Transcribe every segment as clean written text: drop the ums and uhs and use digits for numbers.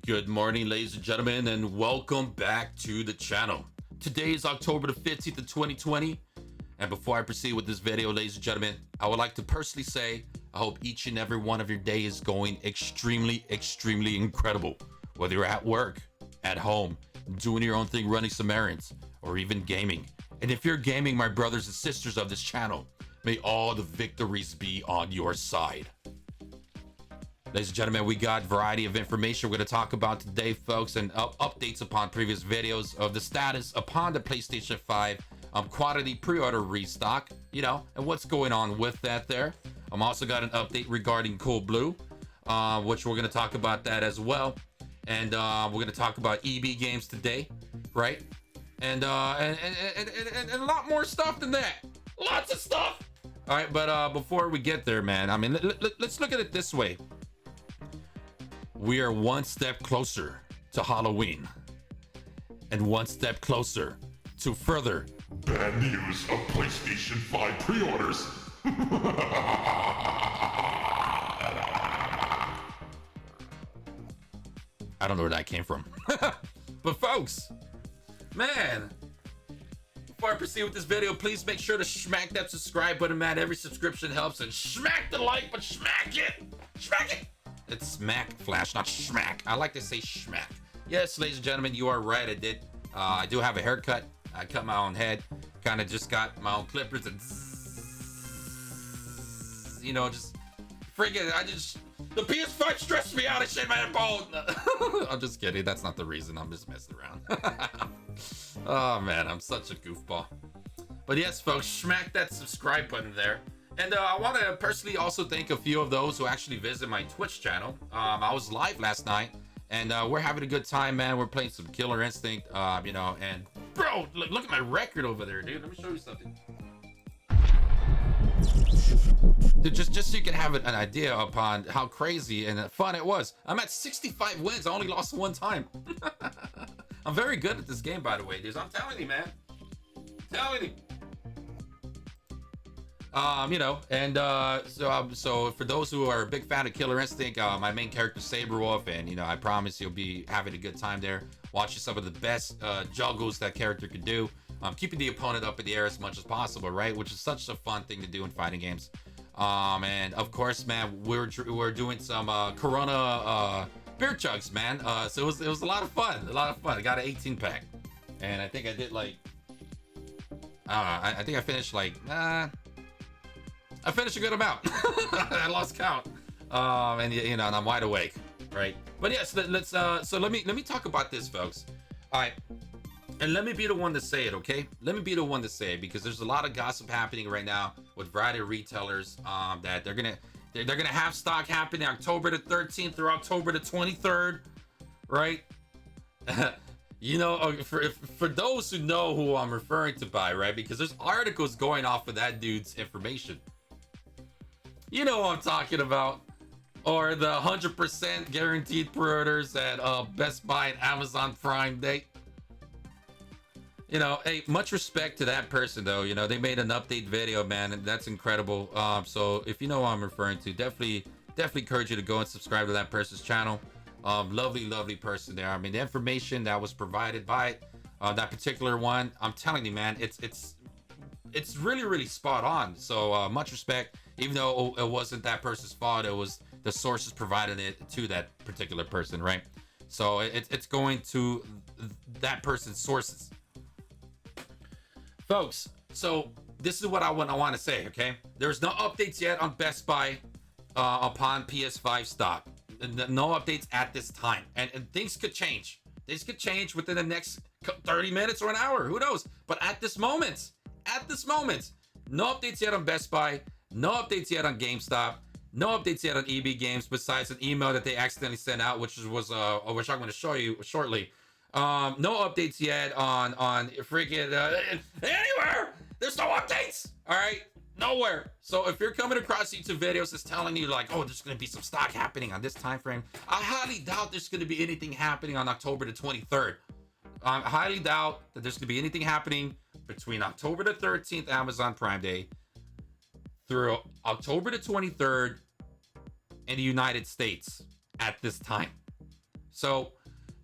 Good morning, ladies and gentlemen, and welcome back to the channel. Today is October the 15th of 2020, and before I proceed with this video, ladies and gentlemen, I would like to personally say I hope each and every one of your day is going extremely incredible. Whether you're at work, at home, doing your own thing, running some errands, or even gaming. And if you're gaming, my brothers and sisters of this channel, may all the victories be on your side. Ladies and gentlemen, we got a variety of information we're going to talk about today, folks, and updates upon previous videos of the status upon the PlayStation 5 quantity pre-order restock, and what's going on with that there. I'm also got an update regarding Cold Blue, which we're going to talk about that as well. And we're going to talk about EB games today, right? And a lot more stuff than that. Lots of stuff. All right, but before we get there, man, I mean, let's look at it this way. We are one step closer to Halloween and one step closer to further bad news of PlayStation 5 pre-orders. I don't know where that came from. But folks, man, before I proceed with this video, please make sure to smack that subscribe button, man. Every subscription helps, and smack the like, but smack it. It's smack flash, not schmack. I like to say schmack. Yes, ladies and gentlemen, you are right. I did. I do have a haircut. I cut my own head. Kind of just got my own clippers and just freaking. The PS5 stressed me out. I shaved my head bald. I'm just kidding. That's not the reason. I'm just messing around. Oh man, I'm such a goofball. But yes, folks, smack that subscribe button there. And I want to personally also thank a few of those who actually visit my Twitch channel. I was live last night, and we're having a good time, man. We're playing some Killer Instinct, and bro, look at my record over there, dude. Let me show you something. Dude, just so you can have an idea upon how crazy and fun it was. I'm at 65 wins. I only lost one time. I'm very good at this game, by the way, dudes. I'm telling you, man. So for those who are a big fan of Killer Instinct, my main character Saberwolf, and I promise you'll be having a good time there, watching some of the best juggles that character could do, keeping the opponent up in the air as much as possible, right? Which is such a fun thing to do in fighting games. And of course, man, we're doing some Corona beer chugs, man. So it was a lot of fun. I got an 18 pack, and I think I did I think I finished I finished a good amount. I lost count. And I'm wide awake, right? But yes, let's so let me talk about this, folks. All right. And let me be the one to say it, okay? Let me be the one to say it, because there's a lot of gossip happening right now with a variety of retailers that they're gonna have stock happening October the 13th through October the 23rd, right? For those who know who I'm referring to by, right? Because there's articles going off of that dude's information. You know what I'm talking about. Or the 100% guaranteed pre-orders at Best Buy and Amazon Prime Day. Hey, much respect to that person, though. They made an update video, man, and that's incredible. So if you know what I'm referring to, definitely encourage you to go and subscribe to that person's channel. Lovely person there. I mean, the information that was provided by that particular one, I'm telling you, man, it's really spot on. So much respect. Even though it wasn't that person's fault, it was the sources provided it to that particular person, right? So it's going to that person's sources. Folks, so this is what I want to say, okay? There's no updates yet on Best Buy upon PS5 stock. No updates at this time. And things could change. Things could change within the next 30 minutes or an hour. Who knows? But at this moment, no updates yet on Best Buy. No updates yet on GameStop. No updates yet on EB Games, besides an email that they accidentally sent out, which I'm going to show you shortly. No updates yet on freaking anywhere. There's no updates. All right, nowhere. So if you're coming across YouTube videos that's telling you there's going to be some stock happening on this time frame, I highly doubt there's going to be anything happening on October the 23rd. I highly doubt that there's going to be anything happening between October the 13th, Amazon Prime Day, through October the 23rd in the United States at this time. So,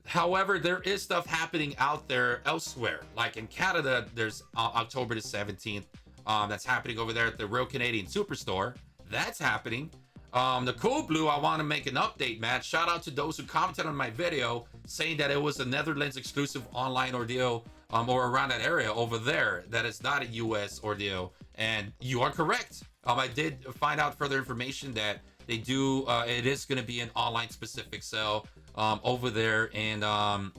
however, there is stuff happening out there elsewhere. Like in Canada, there's October the 17th. That's happening over there at the Real Canadian Superstore. That's happening. The Cool Blue, I want to make an update, man. Shout out to those who commented on my video saying that it was a Netherlands exclusive online ordeal or around that area over there, that it's not a US ordeal. And you are correct. I did find out further information that they do, it is going to be an online specific sale over there and around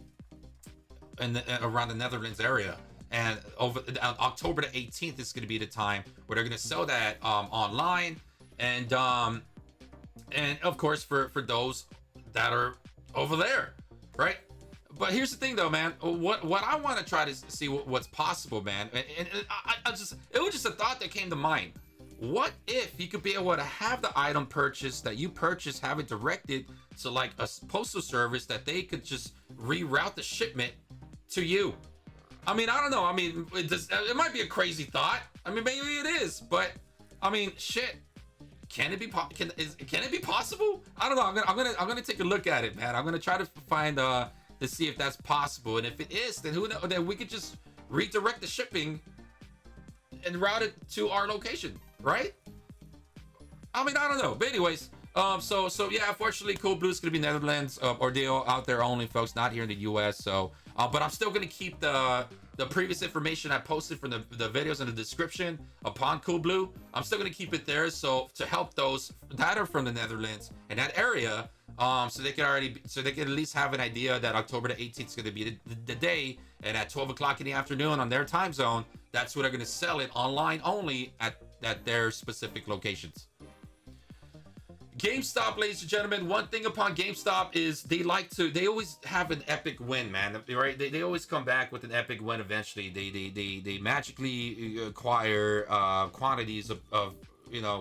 the Netherlands area. And over on October the 18th is going to be the time where they're going to sell that online. And of course for those that are over there, right? But here's the thing though, man. What I want to try to see what's possible, man. And I just, it was just a thought that came to mind. What if you could be able to have the item purchase that you purchased, have it directed to like a postal service that they could just reroute the shipment to you? I mean, I don't know. I mean, it might be a crazy thought. I mean, maybe it is, but I mean, shit. Can it be possible? I don't know. I'm gonna take a look at it, man. I'm gonna try to find to see if that's possible. And if it is, then who knows? Then we could just redirect the shipping and route it to our location, right? I mean, I don't know. But anyways, so yeah, unfortunately, Cool Blue is gonna be Netherlands ordeal out there only, folks, not here in the US. So, but I'm still gonna keep the previous information I posted from the videos in the description upon Cool Blue. I'm still gonna keep it there, so to help those that are from the Netherlands and that area, so they can at least have an idea that October the 18th is gonna be the day, and at 12 o'clock in the afternoon on their time zone, that's where they're gonna sell it online only at their specific locations. GameStop, ladies and gentlemen, one thing upon GameStop is they always have an epic win, man, right? They always come back with an epic win eventually. They magically acquire quantities of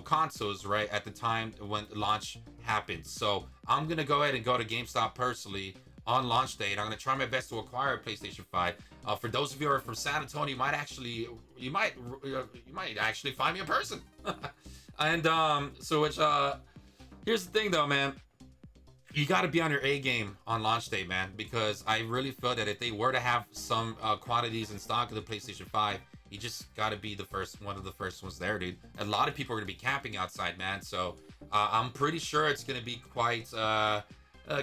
consoles, right, at the time when launch happens. So I'm going to go ahead and go to GameStop personally on launch day, and I'm going to try my best to acquire a PlayStation 5. For those of you who are from San Antonio, you might actually find me in person. And here's the thing though, man. You got to be on your A game on launch day, man, because I really feel that if they were to have some quantities in stock of the PlayStation 5, you just got to be one of the first ones there, dude. A lot of people are going to be camping outside, man. So I'm pretty sure it's going to be quite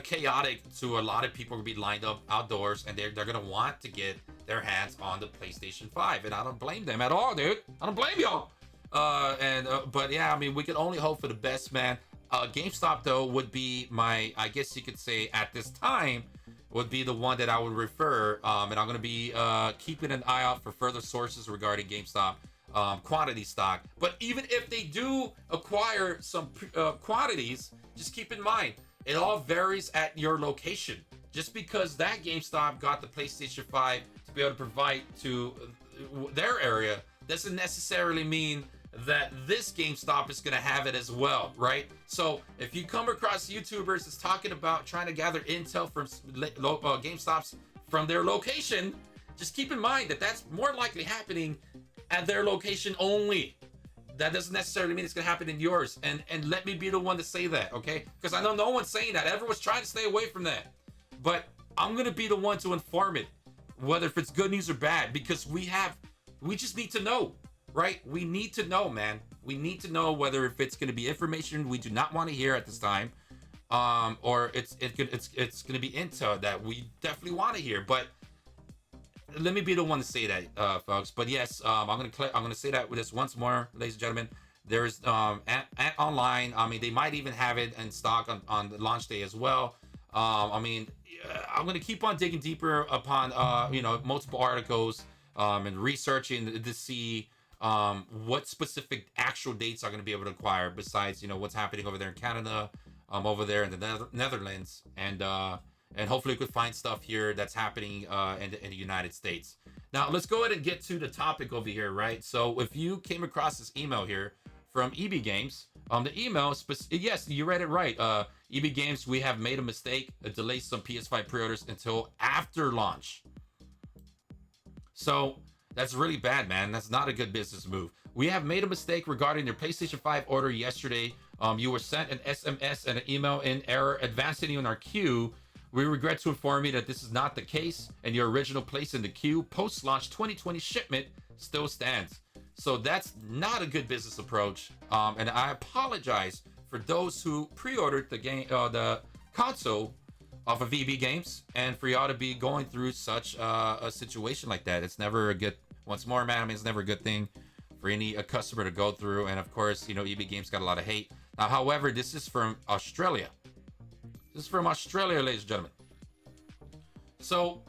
chaotic to a lot of people. Will be lined up outdoors, and they're going to want to get their hands on the PlayStation 5. And I don't blame them at all, dude. I don't blame y'all. But yeah, I mean, we can only hope for the best, man. GameStop though would be my, I guess you could say at this time, would be the one that I would refer. And I'm going to be keeping an eye out for further sources regarding GameStop quantity stock. But even if they do acquire some quantities, just keep in mind, it all varies at your location. Just because that GameStop got the PlayStation 5 to be able to provide to their area doesn't necessarily mean that this GameStop is going to have it as well, right? So if you come across YouTubers that's talking about trying to gather intel from GameStops from their location, just keep in mind that that's more likely happening at their location only. That doesn't necessarily mean it's going to happen in yours. And let me be the one to say that, okay? Because I know no one's saying that. Everyone's trying to stay away from that. But I'm going to be the one to inform it, whether if it's good news or bad, because we just need to know. Right? We need to know, man. We need to know whether if it's going to be information we do not want to hear at this time, or it's going to be intel that we definitely want to hear. But let me be the one to say that, folks. But yes, I'm going to say that with this once more, ladies and gentlemen. There's at online. I mean, they might even have it in stock on the launch day as well. I mean, I'm going to keep on digging deeper upon multiple articles and researching to see what specific actual dates are going to be able to acquire besides what's happening over there in Canada, over there in the Netherlands, and hopefully we could find stuff here that's happening in the United States. Now let's go ahead and get to the topic over here, right? So if you came across this email here from EB Games, the email yes, you read it right. EB Games, we have made a mistake, delay some PS5 pre-orders until after launch. So that's really bad, man. That's not a good business move. We have made a mistake regarding your PlayStation 5 order yesterday. You were sent an SMS and an email in error advancing you in our queue. We regret to inform you that this is not the case, and your original place in the queue post-launch 2020 shipment still stands. So that's not a good business approach, and I apologize for those who pre-ordered the game, the console off of VB Games, and for y'all to be going through such a situation like that. It's never a good. Once more, man, I mean, it's never a good thing for any customer to go through. And of course, you know, EB Games got a lot of hate. Now, however, this is from Australia. This is from Australia, ladies and gentlemen. So,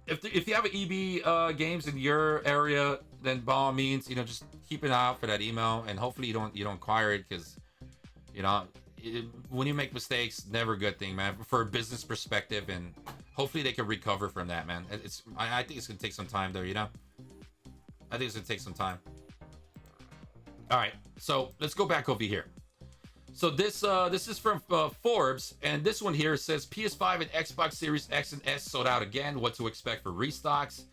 if you have an EB Games in your area, then by all means, you know, just keep an eye out for that email, and hopefully you don't acquire it, because, you know, when you make mistakes, never a good thing, man. For a business perspective, and hopefully they can recover from that, man. I think it's gonna take some time, though. You know, I think it's gonna take some time. All right, so let's go back over here. So this is from Forbes, and this one here says PS5 and Xbox Series X and S sold out again. What to expect for restocks?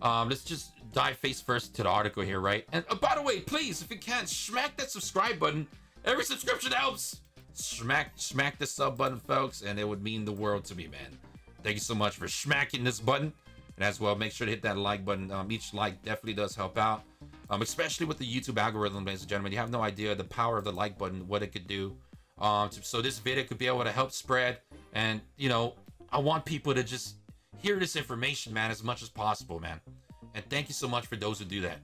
Let's just dive face first to the article here, right? And by the way, please, if you can, smack that subscribe button. Every subscription helps. Smack the sub button, folks, and it would mean the world to me, man. Thank you so much for smacking this button, and as well, make sure to hit that like button. Each like definitely does help out, especially with the YouTube algorithm, ladies and gentlemen. You have no idea the power of the like button, what it could do. So this video could be able to help spread, and you know, I want people to just hear this information, man, as much as possible, man. And thank you so much for those who do that.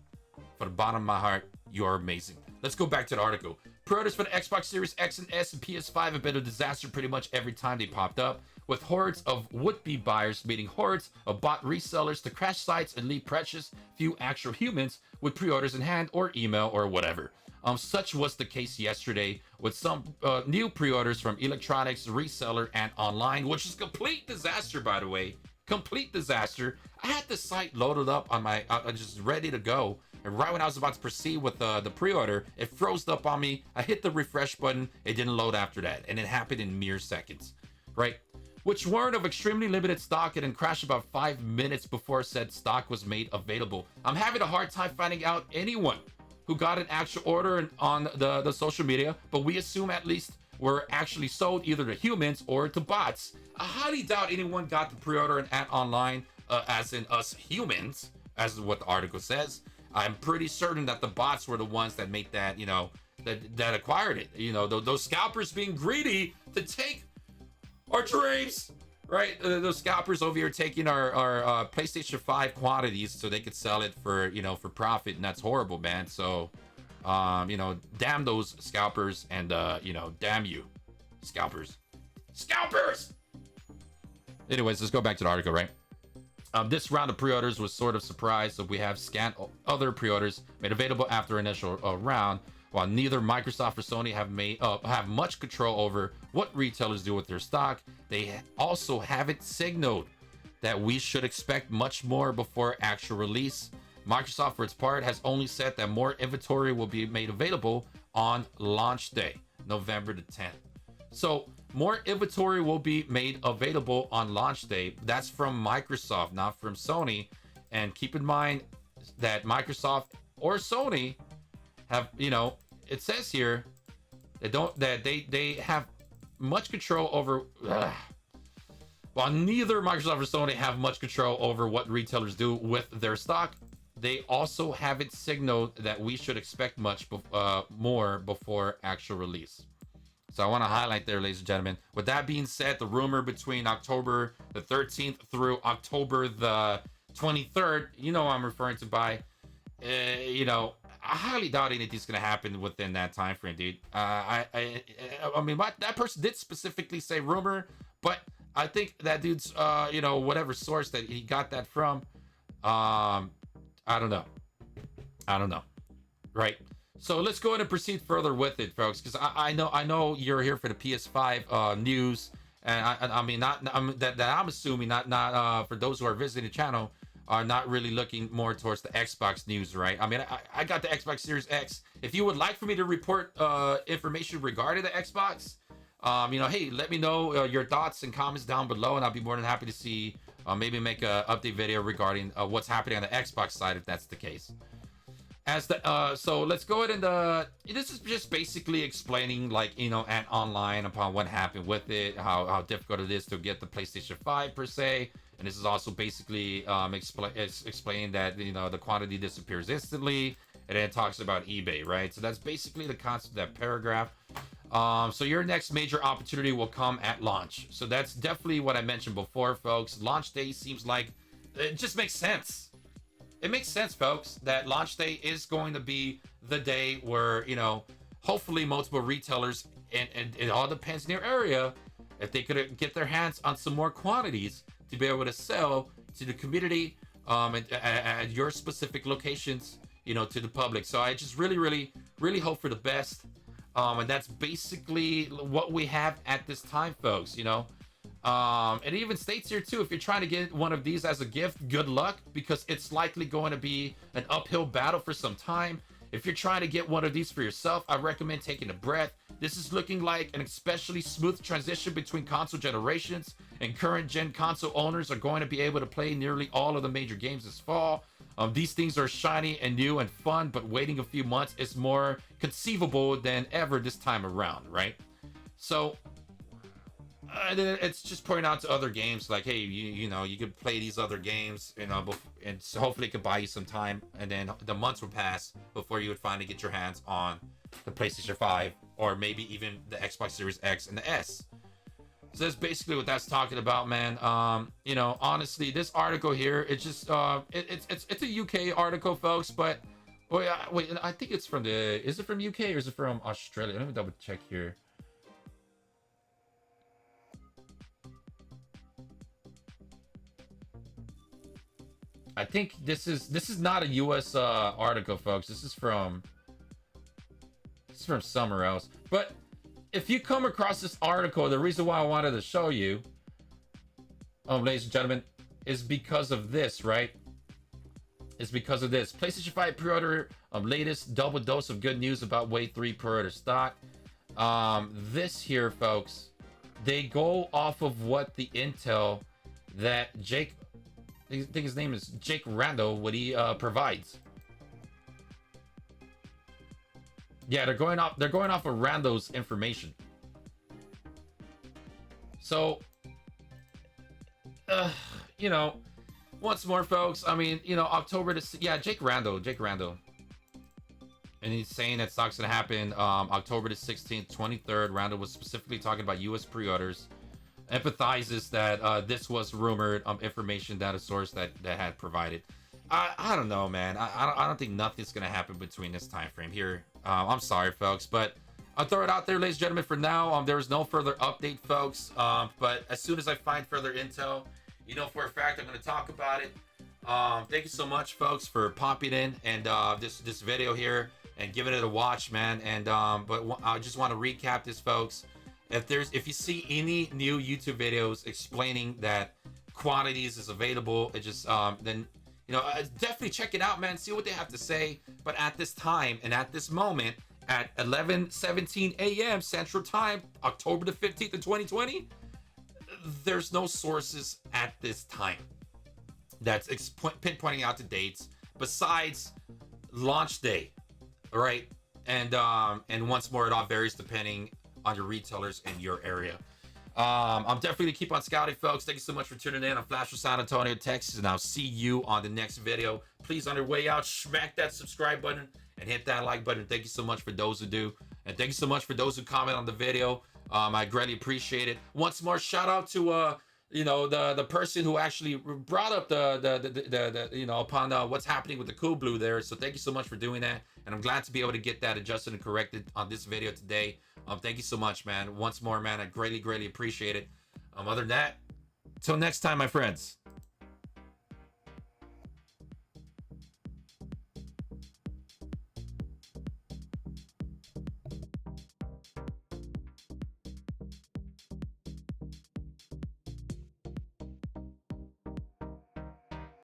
From the bottom of my heart, you are amazing. Let's go back to the article. Pre-orders for the Xbox Series X and S and PS5 have been a disaster pretty much every time they popped up, with hordes of would-be buyers meeting hordes of bot resellers to crash sites and leave precious few actual humans with pre-orders in hand or email or whatever. Such was the case yesterday with some new pre-orders from electronics, reseller, and online, which is complete disaster, by the way. Complete disaster. I had the site loaded up on my, just ready to go. And right when I was about to proceed with the pre-order, it froze up on me. I hit the refresh button. It didn't load after that. And it happened in mere seconds, right? Which warned of extremely limited stock and then crashed about 5 minutes before said stock was made available. I'm having a hard time finding out anyone who got an actual order on the social media, but we assume at least were actually sold either to humans or to bots. I highly doubt anyone got the pre-order and at online, as in us humans, as is what the article says. I'm pretty certain that the bots were the ones that made that, you know, that acquired it. You know, those scalpers being greedy to take our dreams, right? Those scalpers over here taking our PlayStation 5 quantities so they could sell it for, you know, for profit, and that's horrible, man. So, you know, damn those scalpers, and you know, damn you, scalpers. Anyways, let's go back to the article, right? This round of pre-orders was sort of surprised, so we have scant other pre-orders made available after initial round. While neither Microsoft or Sony have much control over what retailers do with their stock, they also haven't signaled that we should expect much more before actual release. Microsoft, for its part, has only said that more inventory will be made available on launch day, November the 10th. So more inventory will be made available on launch day. That's from Microsoft, not from Sony. And keep in mind that Microsoft or Sony have, you know, it says here they have much control over. While neither Microsoft or Sony have much control over what retailers do with their stock, they also haven't signaled that we should expect much more before actual release. So I want to highlight there, ladies and gentlemen. With that being said, the rumor between October the 13th through October the 23rd, you know what I'm referring to by, you know, I highly doubt anything's going to happen within that time frame, dude. I mean, that person did specifically say rumor, but I think that dude's, you know, whatever source that he got that from, I don't know. Right? So let's go ahead and proceed further with it, folks, because I know you're here for the PS5 news, and I mean that I'm assuming not for those who are visiting the channel are not really looking more towards the Xbox news, right? I mean, I got the Xbox Series X. If you would like for me to report information regarding the Xbox, you know, hey, let me know your thoughts and comments down below, and I'll be more than happy to see maybe make a update video regarding what's happening on the Xbox side if that's the case. as the so let's go ahead and this is just basically explaining, like, you know, and online upon what happened with it, how difficult it is to get the PlayStation 5 per se. And this is also basically explaining that, you know, the quantity disappears instantly, and then it talks about eBay, right? So that's basically the concept of that paragraph. So your next major opportunity will come at launch. So that's definitely what I mentioned before, folks. Launch day seems like it just makes sense. It makes sense, folks, that launch day is going to be the day where, you know, hopefully multiple retailers, and it all depends in your area, if they could get their hands on some more quantities to be able to sell to the community, at your specific locations, you know, to the public. So I just really hope for the best. And that's basically what we have at this time, folks, you know. It even states here too, if you're trying to get one of these as a gift, good luck, because it's likely going to be an uphill battle for some time. If you're trying to get one of these for yourself, I recommend taking a breath. This is looking like an especially smooth transition between console generations, and current gen console owners are going to be able to play nearly all of the major games this fall. These things are shiny and new and fun, but waiting a few months is more conceivable than ever this time around, right? So it's just pointing out to other games like, hey, you know, you could play these other games, you know, and so hopefully it could buy you some time, and then the months will pass before you would finally get your hands on the PlayStation 5, or maybe even the Xbox Series X and the S. So that's basically what that's talking about, man. You know, honestly, this article here, it's just it's a UK article, folks, but wait, I think it's from is it from UK or is it from Australia? Let me double check here. I think this is not a US article, folks. This is from somewhere else. But if you come across this article, the reason why I wanted to show you, ladies and gentlemen, is because of this, right? It's because of this. PlayStation 5 Pre-Order, latest double dose of good news about Wave 3 Pre-Order stock. This here, folks, they go off of what the intel that Jake, I think his name is Jake Randall, what he provides. Yeah, they're going off of Randall's information. So, you know, once more, folks, I mean, you know, October to, yeah, Jake Randall. And he's saying that stock's gonna happen October the 16th, 23rd. Randall was specifically talking about US pre-orders. Empathizes that this was rumored information that a source that had provided. I don't know, man. I don't think nothing's gonna happen between this time frame here. I'm sorry, folks, but I'll throw it out there, ladies and gentlemen. For now, there is no further update, folks. But as soon as I find further intel, you know for a fact I'm gonna talk about it. Thank you so much, folks, for popping in and this video here and giving it a watch, man. And but I just want to recap this, folks. If you see any new YouTube videos explaining that quantities is available, it just then, you know, definitely check it out, man. See what they have to say. But at this time and at this moment, at 11:17 a.m. Central Time, October the 15th of 2020, there's no sources at this time that's pinpointing out the dates besides launch day, all right? And once more, it all varies depending on your retailers in your area. I'm definitely gonna keep on scouting, folks. Thank you so much for tuning in. I'm Flash from San Antonio, Texas, and I'll see you on the next video. Please, on your way out, smack that subscribe button and hit that like button. Thank you so much for those who do, and thank you so much for those who comment on the video. I greatly appreciate it. Once more, shout out to you know, the person who actually brought up the you know, upon what's happening with the Cool Blue there. So thank you so much for doing that, and I'm glad to be able to get that adjusted and corrected on this video today. Thank you so much, man. Once more, man, I greatly appreciate it. Other than that, till next time, my friends.